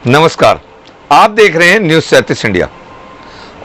नमस्कार, आप देख रहे हैं न्यूज 37 इंडिया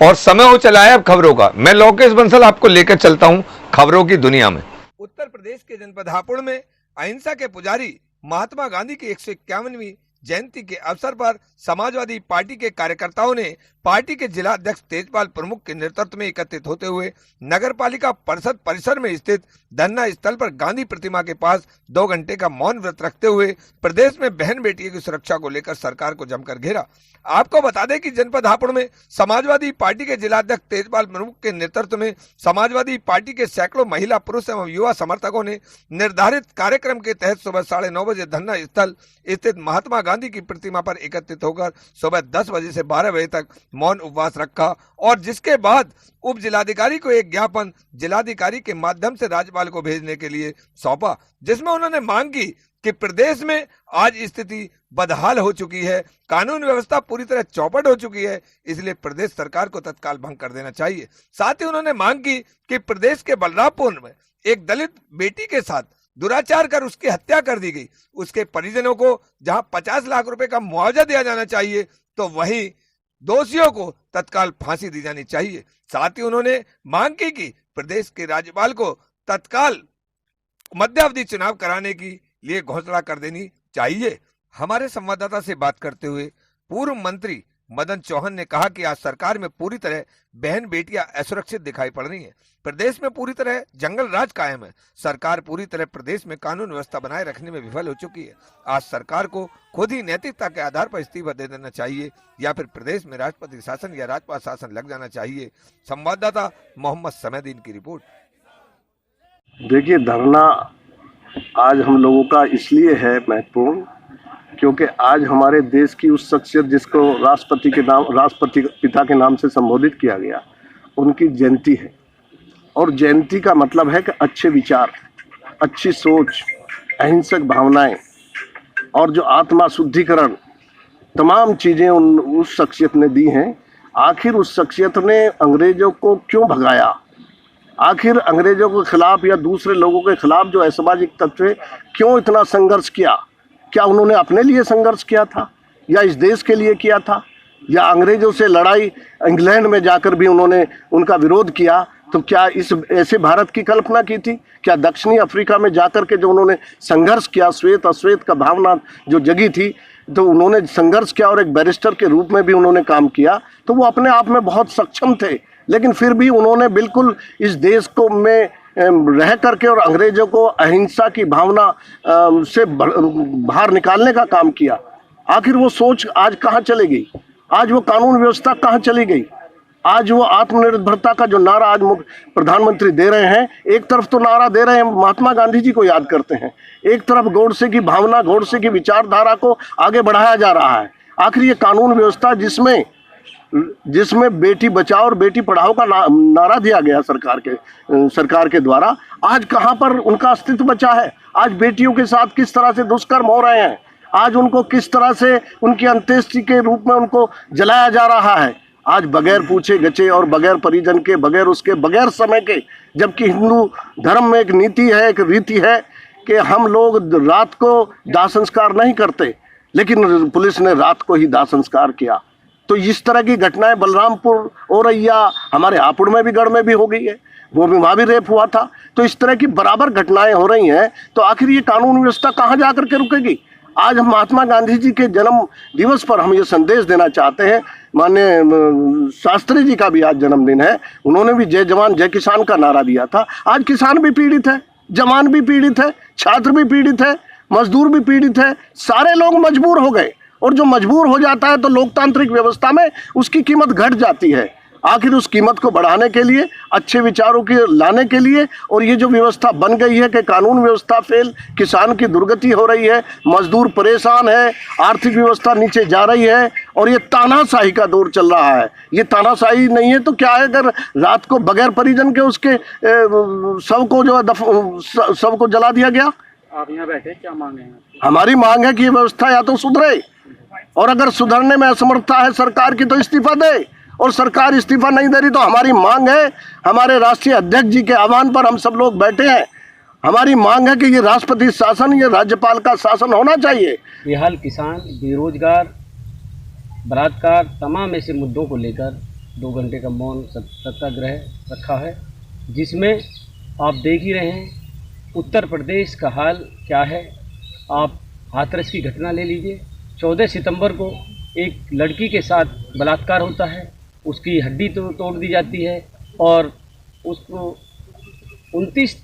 और समय हो चला है अब खबरों का। मैं लोकेश बंसल आपको लेकर चलता हूं खबरों की दुनिया में। उत्तर प्रदेश के जनपद हापुड़ में अहिंसा के पुजारी महात्मा गांधी की 151वीं जयंती के अवसर पर समाजवादी पार्टी के कार्यकर्ताओं ने पार्टी के जिला अध्यक्ष तेजपाल प्रमुख के नेतृत्व में एकत्रित होते हुए नगर पालिका परिषद परिसर में स्थित धरना स्थल पर गांधी प्रतिमा के पास 2 घंटे का मौन व्रत रखते हुए प्रदेश में बहन बेटियों की सुरक्षा को लेकर सरकार को जमकर घेरा। आपको बता दें कि जनपद हापुड़ में समाजवादी पार्टी के जिलाध्यक्ष तेजपाल प्रमुख के नेतृत्व में समाजवादी पार्टी के सैकड़ों महिला, पुरुष एवं युवा समर्थकों ने निर्धारित कार्यक्रम के तहत सुबह 9:30 बजे धरना स्थल स्थित महात्मा गांधी की प्रतिमा पर एकत्रित होकर सुबह 10 बजे से 12 बजे तक मौन उपवास रखा और जिसके बाद उप जिलाधिकारी को एक ज्ञापन जिलाधिकारी के माध्यम से राज्यपाल को भेजने के लिए सौंपा, जिसमें उन्होंने मांग की कि प्रदेश में आज स्थिति बदहाल हो चुकी है, कानून व्यवस्था पूरी तरह चौपट हो चुकी है, इसलिए प्रदेश सरकार को तत्काल भंग कर देना चाहिए। साथ ही उन्होंने मांग की कि प्रदेश के बलरामपुर में एक दलित बेटी के साथ दुराचार कर उसकी हत्या कर दी गई, उसके परिजनों को जहां 50 लाख रुपए का मुआवजा दिया जाना चाहिए तो वहीं दोषियों को तत्काल फांसी दी जानी चाहिए। साथ ही उन्होंने मांग की कि प्रदेश के राज्यपाल को तत्काल मध्यावधि चुनाव कराने की लिए घोषणा कर देनी चाहिए। हमारे संवाददाता से बात करते हुए पूर्व मंत्री मदन चौहान ने कहा कि आज सरकार में पूरी तरह बहन बेटियां असुरक्षित दिखाई पड़ रही हैं। प्रदेश में पूरी तरह जंगल राज कायम है। सरकार पूरी तरह प्रदेश में कानून व्यवस्था बनाए रखने में विफल हो चुकी है। आज सरकार को खुद ही नैतिकता के आधार पर इस्तीफा दे देना चाहिए या फिर प्रदेश में राष्ट्रपति शासन या राज्यपाल शासन लग जाना चाहिए। संवाददाता मोहम्मद समैदीन की रिपोर्ट। देखिए, धरना आज हम लोगों का इसलिए है महत्वपूर्ण क्योंकि आज हमारे देश की उस शख्सियत जिसको राष्ट्रपति पिता के नाम से संबोधित किया गया, उनकी जयंती है। और जयंती का मतलब है कि अच्छे विचार, अच्छी सोच, अहिंसक भावनाएं और जो आत्मा शुद्धिकरण तमाम चीज़ें उस शख्सियत ने दी हैं। आखिर उस शख्सियत ने अंग्रेजों को क्यों भगाया, आखिर अंग्रेजों के खिलाफ या दूसरे लोगों के खिलाफ जो असामाजिक तत्व है क्यों इतना संघर्ष किया? क्या उन्होंने अपने लिए संघर्ष किया था या इस देश के लिए किया था, या अंग्रेजों से लड़ाई इंग्लैंड में जाकर भी उन्होंने उनका विरोध किया? तो क्या इस ऐसे भारत की कल्पना की थी? क्या दक्षिणी अफ्रीका में जाकर के जो उन्होंने संघर्ष किया, श्वेत अश्वेत का भावना जो जगी थी, तो उन्होंने संघर्ष किया और एक बैरिस्टर के रूप में भी उन्होंने काम किया, तो वो अपने आप में बहुत सक्षम थे। लेकिन फिर भी उन्होंने बिल्कुल इस देश को में रह करके और अंग्रेजों को अहिंसा की भावना से बाहर निकालने का काम किया। आखिर वो सोच आज कहाँ चली गई? आज वो कानून व्यवस्था कहाँ चली गई? आज वो आत्मनिर्भरता का जो नारा आज प्रधानमंत्री दे रहे हैं, एक तरफ तो नारा दे रहे हैं महात्मा गांधी जी को याद करते हैं, एक तरफ गोडसे की भावना, गोडसे की विचारधारा को आगे बढ़ाया जा रहा है। आखिर ये कानून व्यवस्था जिसमें बेटी बचाओ और बेटी पढ़ाओ का नारा दिया गया सरकार के द्वारा, आज कहाँ पर उनका अस्तित्व बचा है? आज बेटियों के साथ किस तरह से दुष्कर्म हो रहे हैं, आज उनको किस तरह से उनकी अंत्येष्टि के रूप में उनको जलाया जा रहा है, आज बगैर पूछे गचे और बगैर परिजन के, बगैर समय के। जबकि हिंदू धर्म में एक नीति है, एक रीति है कि हम लोग रात को दाह संस्कार नहीं करते, लेकिन पुलिस ने रात को ही दाह संस्कार किया। तो इस तरह की घटनाएं बलरामपुर, औरैया, हमारे हापुड़ में भी, गढ़ में भी हो गई है, वो भी वहाँ भी रेप हुआ था। तो इस तरह की बराबर घटनाएं हो रही हैं, तो आखिर ये कानून व्यवस्था कहाँ जा करके रुकेगी? आज हम महात्मा गांधी जी के जन्म दिवस पर हम ये संदेश देना चाहते हैं। माननीय शास्त्री जी का भी आज जन्मदिन है, उन्होंने भी जय जवान जय किसान का नारा दिया था। आज किसान भी पीड़ित है, जवान भी पीड़ित है, छात्र भी पीड़ित है, मजदूर भी पीड़ित है, सारे लोग मजबूर हो गए। और जो मजबूर हो जाता है तो लोकतांत्रिक व्यवस्था में उसकी कीमत घट जाती है। आखिर उस कीमत को बढ़ाने के लिए, अच्छे विचारों के लाने के लिए, और ये जो व्यवस्था बन गई है कि कानून व्यवस्था फेल, किसान की दुर्गति हो रही है, मजदूर परेशान है, आर्थिक व्यवस्था नीचे जा रही है और ये तानाशाही का दौर चल रहा है। ये तानाशाही नहीं है तो क्या है? अगर रात को बगैर परिजन के उसके शव को जो है शव को जला दिया गया। आप यहाँ बैठे, क्या मांग है? हमारी मांग है कि ये व्यवस्था या तो सुधरे, और अगर सुधरने में असमर्थता है सरकार की तो इस्तीफा दे, और सरकार इस्तीफा नहीं दे रही तो हमारी मांग है, हमारे राष्ट्रीय अध्यक्ष जी के आह्वान पर हम सब लोग बैठे हैं, हमारी मांग है कि ये राष्ट्रपति शासन, ये राज्यपाल का शासन होना चाहिए। बेहाल किसान, बेरोजगार बलात्कार, तमाम ऐसे मुद्दों को लेकर 2 घंटे का मौन सत्याग्रह रखा है, जिसमें आप देख ही रहे हैं उत्तर प्रदेश का हाल क्या है। आप हाथरस की घटना ले लीजिए। 14 सितंबर को एक लड़की के साथ बलात्कार होता है, उसकी हड्डी तोड़ दी जाती है और उसको 29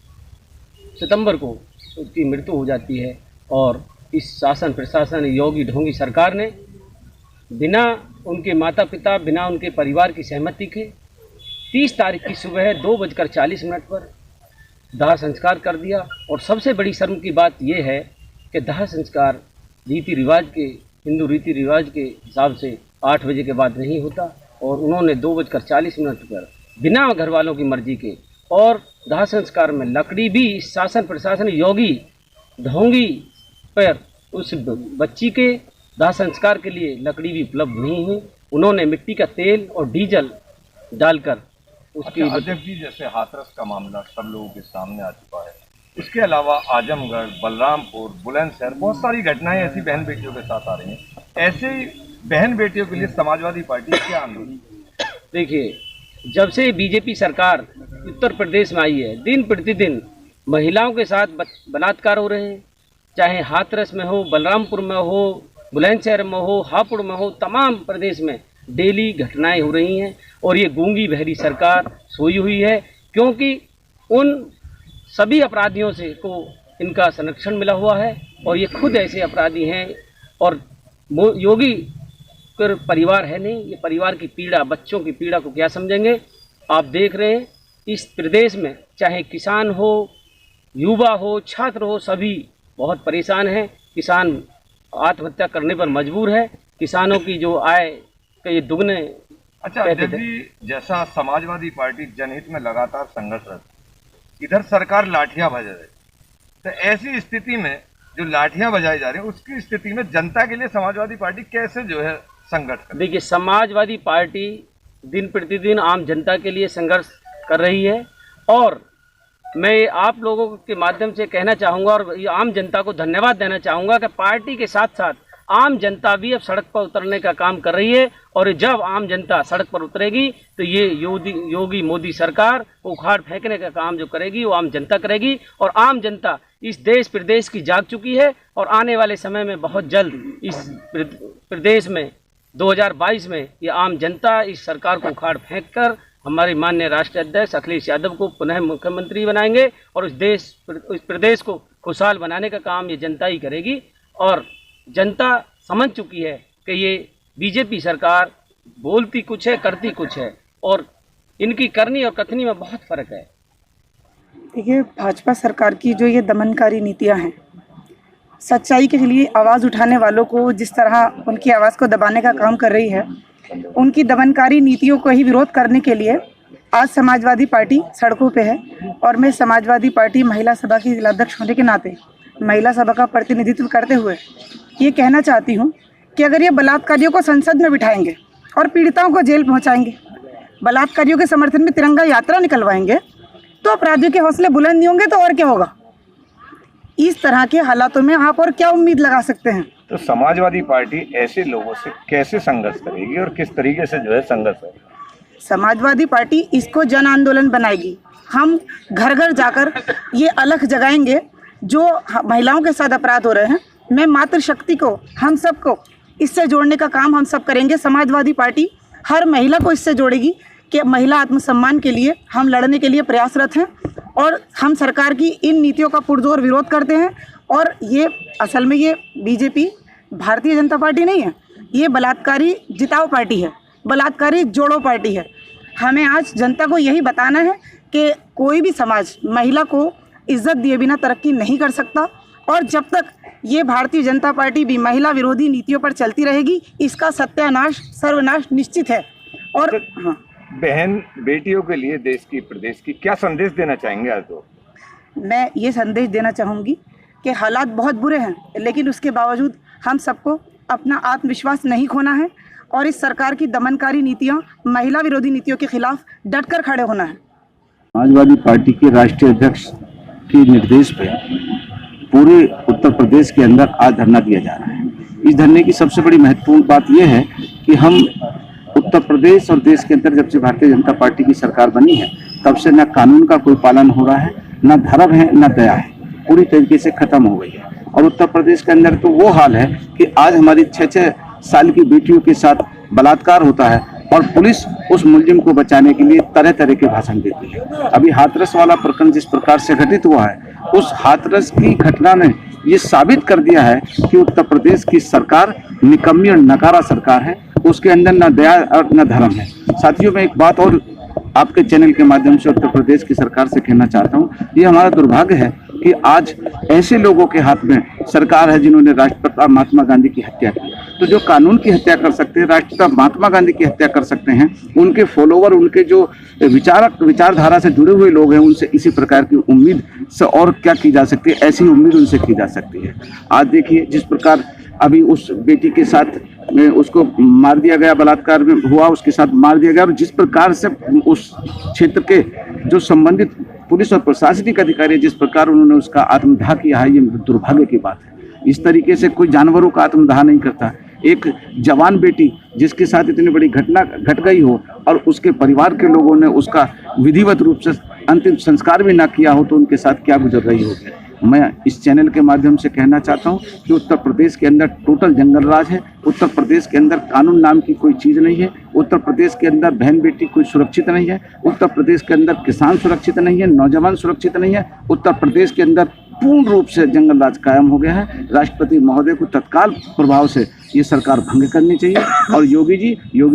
सितंबर को उसकी मृत्यु हो जाती है। और इस शासन प्रशासन योगी ढोंगी सरकार ने बिना उनके माता पिता, बिना उनके परिवार की सहमति के 30 तारीख की सुबह 2:40 पर दाह संस्कार कर दिया। और सबसे बड़ी शर्म की बात यह है कि दाह संस्कार रीति रिवाज के, हिंदू रीति रिवाज के हिसाब से 8 बजे के बाद नहीं होता, और उन्होंने 2:40 पर बिना घर वालों की मर्जी के, और दाह संस्कार में लकड़ी भी इस शासन प्रशासन योगी ढोंगी पर उस बच्ची के दाह संस्कार के लिए लकड़ी भी उपलब्ध नहीं हुई। उन्होंने मिट्टी का तेल और डीजल डालकर उसकी अध्यक्ष जी, जैसे हाथरस का मामला सब लोगों के सामने आ चुका है, इसके अलावा आजमगढ़, बलरामपुर, बुलंदशहर बहुत सारी घटनाएं ऐसी बहन बेटियों के साथ आ रही हैं। ऐसे बहन बेटियों के लिए समाजवादी पार्टी क्या आंदोलन? देखिए, जब से बीजेपी सरकार उत्तर प्रदेश में आई है, दिन प्रतिदिन महिलाओं के साथ बलात्कार हो रहे हैं। चाहे हाथरस में हो, बलरामपुर में हो, बुलंदशहर में हो, हापुड़ में हो, तमाम प्रदेश में डेली घटनाएं हो रही हैं। और ये गूंगी बहरी सरकार सोई हुई है, क्योंकि उन सभी अपराधियों से को इनका संरक्षण मिला हुआ है और ये खुद ऐसे अपराधी हैं। और योगी परिवार है नहीं, ये परिवार की पीड़ा, बच्चों की पीड़ा को क्या समझेंगे। आप देख रहे हैं इस प्रदेश में चाहे किसान हो, युवा हो, छात्र हो, सभी बहुत परेशान हैं। किसान आत्महत्या करने पर मजबूर है। किसानों की जो आय का ये दुगने। अच्छा अध्यक्ष जी, जैसा समाजवादी पार्टी जनहित में लगातार संघर्षरत, इधर सरकार लाठियां बजा रही, तो ऐसी स्थिति में जो लाठियां बजाई जा रही है, उसकी स्थिति में जनता के लिए समाजवादी पार्टी कैसे जो है संघर्ष करे? देखिए, समाजवादी पार्टी दिन प्रतिदिन आम जनता के लिए संघर्ष कर रही है। और मैं आप लोगों के माध्यम से कहना चाहूँगा और आम जनता को धन्यवाद देना चाहूँगा कि पार्टी के साथ साथ आम जनता भी अब सड़क पर उतरने का काम कर रही है। और जब आम जनता सड़क पर उतरेगी तो ये योगी मोदी सरकार उखाड़ फेंकने का काम जो करेगी वो आम जनता करेगी। और आम जनता इस देश प्रदेश की जाग चुकी है और आने वाले समय में बहुत जल्द इस प्रदेश में 2022 में ये आम जनता इस सरकार को उखाड़ फेंक कर हमारे माननीय राष्ट्रीय अध्यक्ष अखिलेश यादव को पुनः मुख्यमंत्री बनाएंगे और इस प्रदेश को खुशहाल बनाने का काम ये जनता ही करेगी। और जनता समझ चुकी है कि ये बीजेपी सरकार बोलती कुछ है, करती कुछ है, और इनकी करनी और कथनी में बहुत फर्क है। देखिए, भाजपा सरकार की जो ये दमनकारी नीतियां हैं, सच्चाई के लिए आवाज़ उठाने वालों को जिस तरह उनकी आवाज़ को दबाने का काम कर रही है, उनकी दमनकारी नीतियों को ही विरोध करने के लिए आज समाजवादी पार्टी सड़कों पे है। और मैं समाजवादी पार्टी महिला सभा की जिलाध्यक्ष होने के नाते महिला सभा का प्रतिनिधित्व करते हुए ये कहना चाहती हूँ कि अगर ये बलात्कारियों को संसद में बिठाएंगे और पीड़िताओं को जेल पहुँचाएंगे, बलात्कारियों के समर्थन में तिरंगा यात्रा निकलवाएंगे, तो अपराधियों के हौसले बुलंद नहीं होंगे तो और क्या होगा। इस तरह के हालातों में आप और क्या उम्मीद लगा सकते हैं। तो समाजवादी पार्टी ऐसे लोगों से कैसे संघर्ष करेगी और किस तरीके से जो है संघर्ष करेगी? समाजवादी पार्टी इसको जन आंदोलन बनाएगी। हम घर घर जाकर ये अलख जगाएंगे जो महिलाओं के साथ अपराध हो रहे हैं। मैं मातृशक्ति को, हम सबको इससे जोड़ने का काम हम सब करेंगे। समाजवादी पार्टी हर महिला को इससे जोड़ेगी कि महिला आत्मसम्मान के लिए हम लड़ने के लिए प्रयासरत हैं और हम सरकार की इन नीतियों का पुरजोर विरोध करते हैं। और ये असल में ये बीजेपी भारतीय जनता पार्टी नहीं है, ये बलात्कारी जिताओ पार्टी है, बलात्कारी जोड़ो पार्टी है। हमें आज जनता को यही बताना है कि कोई भी समाज महिला को इज्जत दिए बिना तरक्की नहीं कर सकता। और जब तक ये भारतीय जनता पार्टी भी महिला विरोधी नीतियों पर चलती रहेगी, इसका सत्यानाश, सर्वनाश निश्चित है। और हाँ, बहन बेटियों के लिए देश की, प्रदेश की क्या संदेश देना चाहेंगे आज? तो मैं ये संदेश देना चाहूँगी कि हालात बहुत बुरे हैं, लेकिन उसके बावजूद हम सबको अपना आत्मविश्वास नहीं खोना है और इस सरकार की दमनकारी नीतियाँ, महिला विरोधी नीतियों के खिलाफ डटकर खड़े होना है। समाजवादी पार्टी के राष्ट्रीय अध्यक्ष के निर्देश पर पूरे उत्तर प्रदेश के अंदर आज धरना दिया जा रहा है। इस धरने की सबसे बड़ी महत्वपूर्ण बात यह है कि कि हम उत्तर प्रदेश और देश के अंदर जब से भारतीय जनता पार्टी की सरकार बनी है तब से न कानून का कोई पालन हो रहा है, न धर्म है, न दया है, पूरी तरीके से खत्म हो गई है। और उत्तर प्रदेश के अंदर तो वो हाल है कि आज हमारी 6-6 साल की बेटियों के साथ बलात्कार होता है और पुलिस उस मुलजिम को बचाने के लिए तरह तरह के भाषण देती है। अभी हाथरस वाला प्रकरण जिस प्रकार से घटित हुआ है, उस हाथरस की घटना ने ये साबित कर दिया है कि उत्तर प्रदेश की सरकार निकम्मी और नकारा सरकार है, उसके अंदर न दया और न धर्म है। साथियों, मैं एक बात और आपके चैनल के माध्यम से उत्तर प्रदेश की सरकार से कहना चाहता हूँ, ये हमारा दुर्भाग्य है कि आज ऐसे लोगों के हाथ में सरकार है जिन्होंने राष्ट्रपिता महात्मा गांधी की हत्या की। तो जो कानून की हत्या कर सकते हैं, राष्ट्रपिता महात्मा गांधी की हत्या कर सकते हैं, उनके फॉलोवर, उनके जो विचारधारा से जुड़े हुए लोग हैं, उनसे इसी प्रकार की उम्मीद से और क्या की जा सकती है, ऐसी उम्मीद उनसे की जा सकती है। आज देखिए जिस प्रकार अभी उस बेटी के साथ उसको मार दिया गया, बलात्कार में हुआ, उसके साथ मार दिया गया, और जिस प्रकार से उस क्षेत्र के जो संबंधित पुलिस और प्रशासनिक अधिकारी जिस प्रकार उन्होंने उसका आत्मदाह किया है, ये दुर्भाग्य की बात है। इस तरीके से कोई जानवरों का आत्मदाह नहीं करता। एक जवान बेटी जिसके साथ इतनी बड़ी घटना घट गई हो और उसके परिवार के लोगों ने उसका विधिवत रूप से अंतिम संस्कार भी ना किया हो, तो उनके साथ क्या गुजर रही होगी। मैं इस चैनल के माध्यम से कहना चाहता हूं कि उत्तर प्रदेश के अंदर टोटल जंगल राज है। उत्तर प्रदेश के अंदर कानून नाम की कोई चीज़ नहीं है। उत्तर प्रदेश के अंदर बहन बेटी कोई सुरक्षित नहीं है। उत्तर प्रदेश के अंदर किसान सुरक्षित नहीं है, नौजवान सुरक्षित नहीं है। उत्तर प्रदेश के अंदर पूर्ण रूप से जंगल राज कायम हो गया है। राष्ट्रपति महोदय को तत्काल प्रभाव से ये सरकार भंग करनी चाहिए और योगी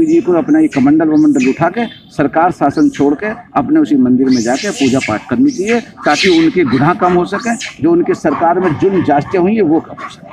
जी को अपना ये कमंडल वमंडल उठा के सरकार शासन छोड़ के अपने उसी मंदिर में जाके पूजा पाठ करनी चाहिए, ताकि उनके गुनाह कम हो सके, जो उनके सरकार में जुल्म जांचते हुई है वो कम हो सके।